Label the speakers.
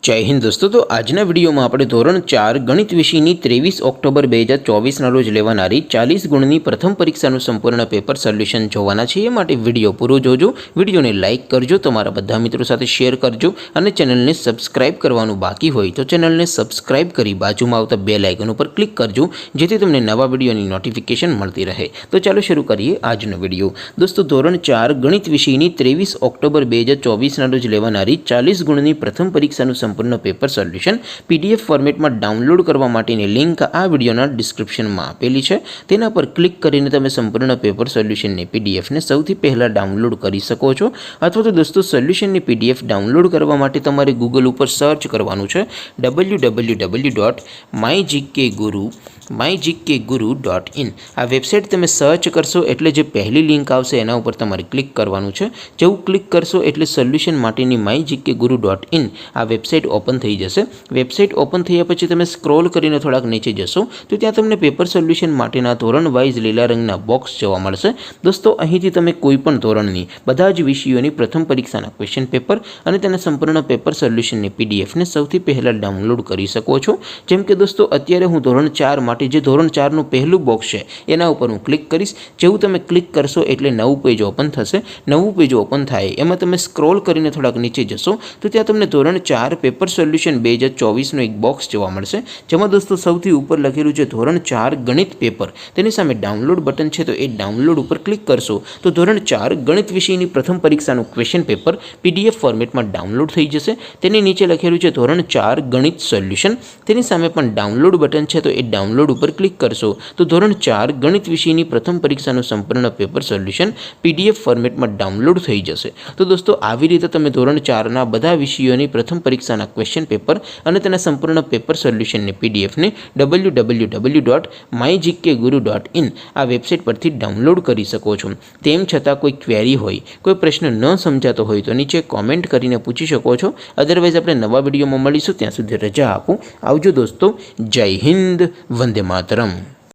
Speaker 1: जय हिंद दोस्तों। तो आजना विडियो में આપણે ધોરણ 4 ગણિત વિષયની 23 ઓક્ટોબર 2024 રોજ લેવાનારી 40 ગુણની પ્રથમ પરીક્ષાનું સંપૂર્ણ પેપર સોલ્યુશન જોવાના છે। એ માટે વિડિયો પૂરો જોજો, વિડિયોને લાઈક કરજો, તમારા બધા મિત્રો સાથે શેર કરજો અને ચેનલને સબસ્ક્રાઇબ કરવાનું બાકી હોય તો ચેનલને સબસ્ક્રાઇબ કરી બાજુમાં આવતા બેલ આઇકન ઉપર ક્લિક કરજો જેથી તમને નવા વિડિયોની નોટિફિકેશન મળતી રહે। તો ચાલો શરૂ કરીએ આજનો વિડિયો। દોસ્તો ધોરણ 4 ગણિત વિષયની 23 ઓક્ટોબર 2024 રોજ લેવાનારી 40 ગુણની પ્રથમ પરીક્ષાનું संपूर्ण पेपर सोल्यूशन पीडीएफ फॉर्मेट में डाउनलॉड करवा माटेनी लिंक आ विडियोना डिस्क्रिप्शन में आपेली है। तेना पर क्लिक करीने तमे संपूर्ण पेपर सोल्यूशन ने पीडीएफ ने सौथी पहला डाउनलॉड करी सको छो। अथवा तो दोस्तों सोल्यूशन ने पीडीएफ डाउनलॉड करवा माटे तमारे गूगल पर सर्च करवानुं छे www.mygkguru.in। आ वेबसाइट तमे सर्च करशो एटले जे पहली लिंक आवशे एना उपर तमारे क्लिक करवानुं छे। जेवुं क्लिक करशो एटले सोल्यूशन माटेनी mygkguru.in आ वेबसाइट ओपन थई जशे। वेबसाइट ओपन थया पछी तमे स्क्रॉल करीने थोड़ाक नीचे जशो तो त्यां तमने पेपर सोल्यूशन माटेना धोरण वाइज लीला रंगना बॉक्स जोवा मळशे। दोस्तों અહીંથી તમે કોઈપણ ધોરણની બધા જ વિષયોની પ્રથમ પરીક્ષાના ક્વેશ્ચન પેપર અને તેના સંપૂર્ણ પેપર સોલ્યુશનની પીડીએફને સૌથી પહેલા ડાઉનલોડ કરી શકો છો। જેમ કે દોસ્તો અત્યારે હું ધોરણ 4 માટે જે ધોરણ 4 નું પહેલું બોક્સ છે એના ઉપર હું ક્લિક કરીશ। જેવું તમે ક્લિક કરશો એટલે નવું પેજ ઓપન થશે। નવું પેજ ઓપન થાય એમાં તમે સ્ક્રોલ કરીને થોડાક નીચે જશો તો ત્યાં તમને ધોરણ 4 पेपर सोल्यूशन 2024 નો એક બોક્સ જોવા મળશે જેમાં દોસ્તો સૌથી ઉપર લખેલું છે ધોરણ 4 ગણિત પેપર। તેની સામે ડાઉનલોડ બટન છે તો એ ડાઉનલોડ ઉપર ક્લિક કરશો તો ધોરણ 4 ગણિત વિષયની પ્રથમ પરીક્ષાનું ક્વેશ્ચન પેપર પીડીએફ ફોર્મેટમાં ડાઉનલોડ થઈ જશે। તેની નીચે લખેલું છે ધોરણ 4 ગણિત સોલ્યુશન। તેની સામે પણ ડાઉનલોડ બટન છે તો એ ડાઉનલોડ ઉપર ક્લિક કરશો તો ધોરણ 4 ગણિત વિષયની પ્રથમ પરીક્ષાનું સંપૂર્ણ પેપર સોલ્યુશન પીડીએફ ફોર્મેટમાં ડાઉનલોડ થઈ જશે। તો દોસ્તો આવી રીતે તમે ધોરણ 4 ના બધા વિષયોની પ્રથમ પરીક્ષાના क्वेश्चन पेपर અને તેના સંપૂર્ણ પેપર સોલ્યુશનની પીડીએફ ને www.mygkguru.in આ વેબસાઇટ પરથી ડાઉનલોડ કરી શકો છો। તેમ છતાં કોઈ ક્વેરી હોય, કોઈ પ્રશ્ન ન સમજાતો હોય તો નીચે કોમેન્ટ કરીને પૂછી શકો છો। અધરવાઇઝ આપણે નવા વિડીયોમાં મળીશું, ત્યાં સુધી રજા આપો। આવજો દોસ્તો। જય હિન્દ, વંદે માતરમ।